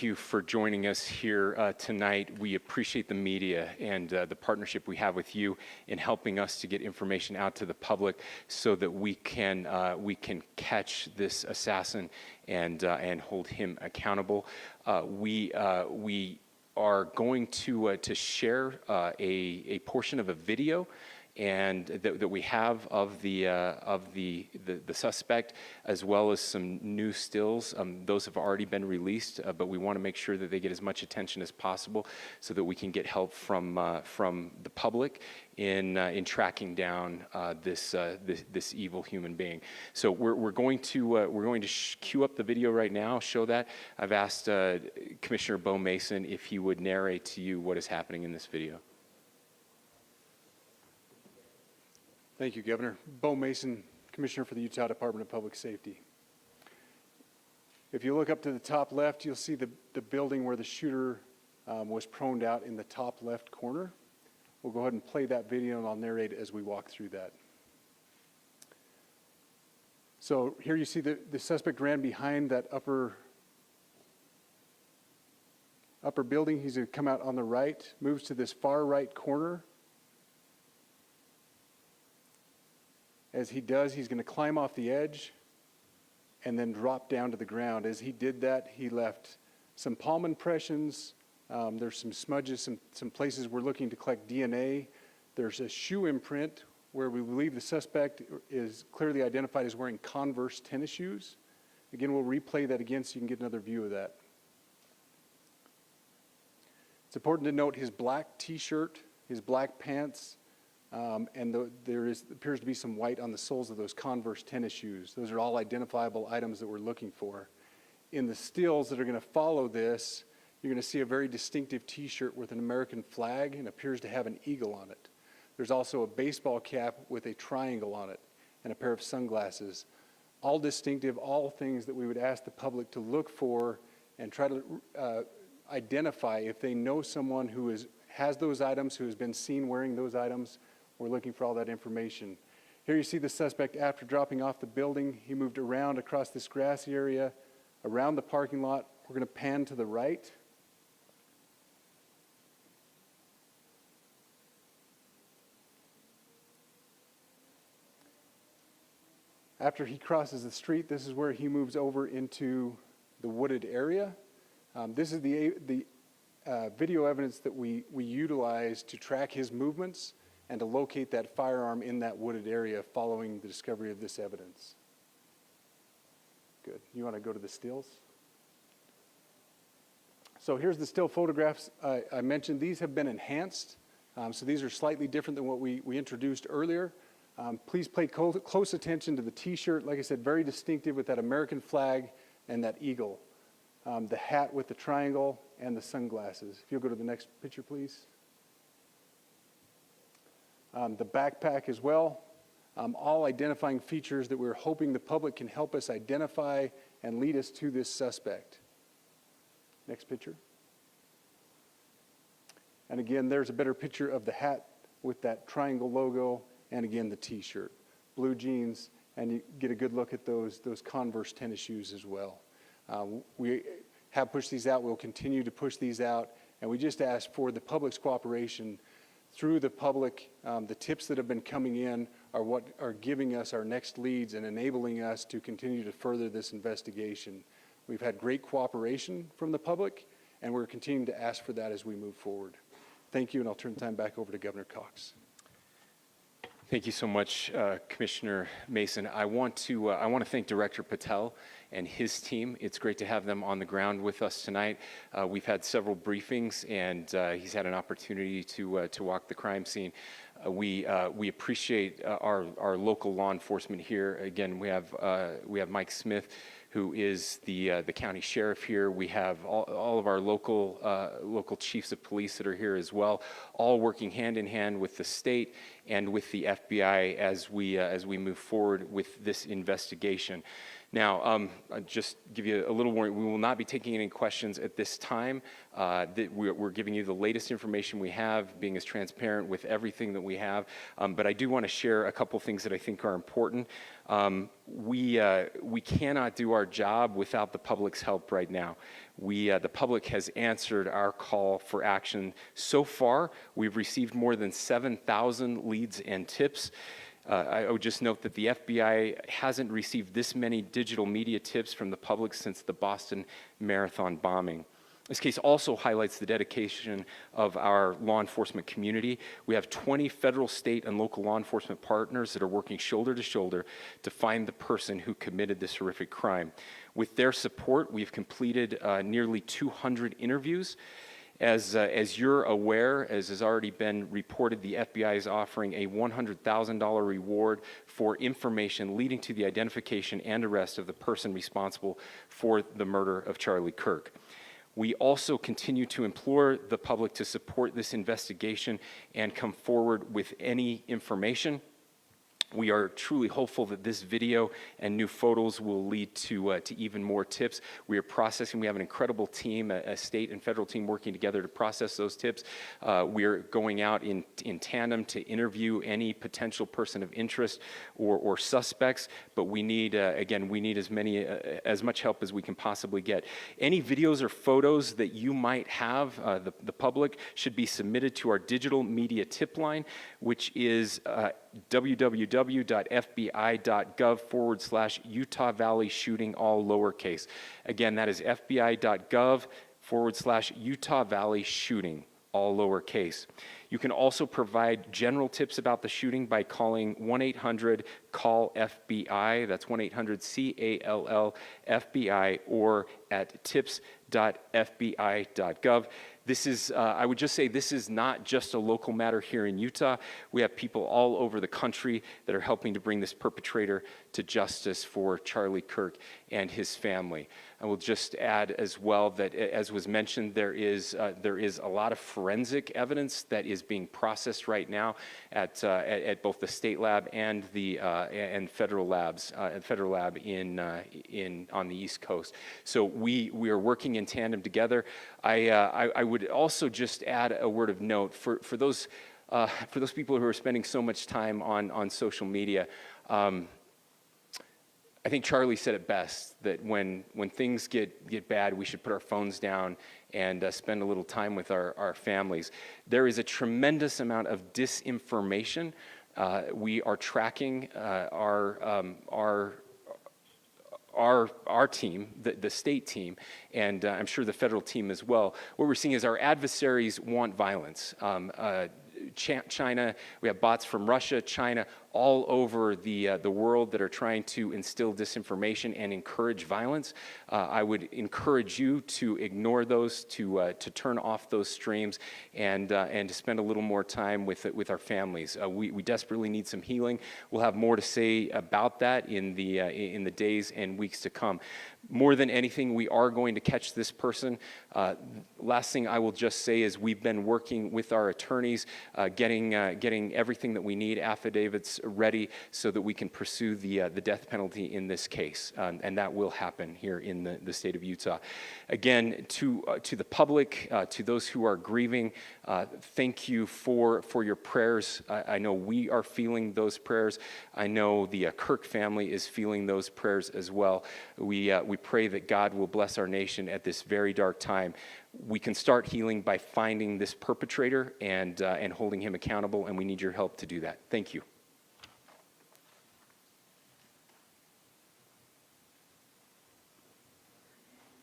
thank you for joining us here tonight. We appreciate the media and the partnership we have with you in helping us to get information out to the public so that we can catch this assassin and hold him accountable. We are going to share a portion of a video and that we have of the suspect, as well as some new stills. Those have already been released, but we want to make sure that they get as much attention as possible so that we can get help from the public in tracking down this evil human being. So we're going to cue up the video right now, show that. I've asked Commissioner Beau Mason if he would narrate to you what is happening in this video. Thank you, Governor. Beau Mason, Commissioner for the Utah Department of Public Safety. If you look up to the top left, you'll see the building where the shooter was proned out in the top left corner. We'll go ahead and play that video, and I'll narrate as we walk through that. So here you see the suspect ran behind that upper building. He's going to come out on the right, moves to this far right corner. As he does, he's going to climb off the edge and then drop down to the ground. As he did that, he left some palm impressions. There's some smudges, some places we're looking to collect DNA. There's a shoe imprint where we believe the suspect is clearly identified as wearing Converse tennis shoes. Again, we'll replay that again so you can get another view of that. It's important to note his black t-shirt, his black pants, and there appears to be some white on the soles of those Converse tennis shoes. Those are all identifiable items that we're looking for. In the stills that are going to follow this, you're going to see a very distinctive t-shirt with an American flag and appears to have an eagle on it. There's also a baseball cap with a triangle on it and a pair of sunglasses. All distinctive, all things that we would ask the public to look for and try to identify if they know someone who has those items, who has been seen wearing those items. We're looking for all that information. Here you see the suspect after dropping off the building. He moved around across this grassy area, around the parking lot. We're going to pan to the right. After he crosses the street, this is where he moves over into the wooded area. This is the video evidence that we utilize to track his movements and to locate that firearm in that wooded area following the discovery of this evidence. Good. You want to go to the stills? So here's the still photographs I mentioned. These have been enhanced. So these are slightly different than what we introduced earlier. Please pay close attention to the t-shirt. Like I said, very distinctive with that American flag and that eagle. The hat with the triangle and the sunglasses. If you'll go to the next picture, please. The backpack as well, all identifying features that we're hoping the public can help us identify and lead us to this suspect. Next picture. And again, there's a better picture of the hat with that triangle logo, and again, the t-shirt. Blue jeans, and you get a good look at those Converse tennis shoes as well. We have pushed these out. We'll continue to push these out, and we just ask for the public's cooperation. Through the public, the tips that have been coming in are what are giving us our next leads and enabling us to continue to further this investigation. We've had great cooperation from the public, and we're continuing to ask for that as we move forward. Thank you, and I'll turn the time back over to Governor Cox. Thank you so much, Commissioner Mason. I want to thank Director Patel and his team. It's great to have them on the ground with us tonight. We've had several briefings, and he's had an opportunity to walk the crime scene. We appreciate our local law enforcement here. Again, we have Mike Smith, who is the county sheriff here. We have all of our local chiefs of police that are here as well, all working hand in hand with the state and with the FBI as we move forward with this investigation. Now, I'll just give you a little warning. We will not be taking any questions at this time. We're giving you the latest information we have, being as transparent with everything that we have. But I do want to share a couple things that I think are important. We cannot do our job without the public's help right now. The public has answered our call for action. So far, we've received more than 7,000 leads and tips. I would just note that the FBI hasn't received this many digital media tips from the public since the Boston Marathon bombing. This case also highlights the dedication of our law enforcement community. We have 20 federal, state, and local law enforcement partners that are working shoulder to shoulder to find the person who committed this horrific crime. With their support, we've completed nearly 200 interviews. As you're aware, as has already been reported, the FBI is offering a $100,000 reward for information leading to the identification and arrest of the person responsible for the murder of Charlie Kirk. We also continue to implore the public to support this investigation and come forward with any information. We are truly hopeful that this video and new photos will lead to even more tips. We are processing. We have an incredible team, a state and federal team working together to process those tips. We are going out in tandem to interview any potential person of interest or suspects. But we need, again, we need as much help as we can possibly get. Any videos or photos that you might have, the public, should be submitted to our digital media tip line, which is www.fbi.gov/Utah Valley shooting, all lowercase. Again, that is fbi.gov/Utah Valley shooting, all lowercase. You can also provide general tips about the shooting by calling 1-800-CALL-FBI. That's 1-800-CALL-FBI, or at tips.fbi.gov. This is, I would just say, this is not just a local matter here in Utah. We have people all over the country that are helping to bring this perpetrator to justice for Charlie Kirk and his family. I will just add as well that, as was mentioned, there is a lot of forensic evidence that is being processed right now at both the state lab and the federal labs, federal lab on the East Coast. So we are working in tandem together. I would also just add a word of note for those people who are spending so much time on social media. I think Charlie said it best, that when things get bad, we should put our phones down and spend a little time with our families. There is a tremendous amount of disinformation. We are tracking our team, the state team, and I'm sure the federal team as well. What we're seeing is our adversaries want violence. China, we have bots from Russia, China, all over the world that are trying to instill disinformation and encourage violence. I would encourage you to ignore those, to turn off those streams, and to spend a little more time with our families. We desperately need some healing. We'll have more to say about that in the days and weeks to come. More than anything, we are going to catch this person. Last thing I will just say is we've been working with our attorneys, getting everything that we need, affidavits ready, so that we can pursue the death penalty in this case, and that will happen here in the state of Utah. Again, to the public, to those who are grieving, thank you for your prayers. I know we are feeling those prayers. I know the Kirk family is feeling those prayers as well. We pray that God will bless our nation at this very dark time. We can start healing by finding this perpetrator and holding him accountable, and we need your help to do that. Thank you.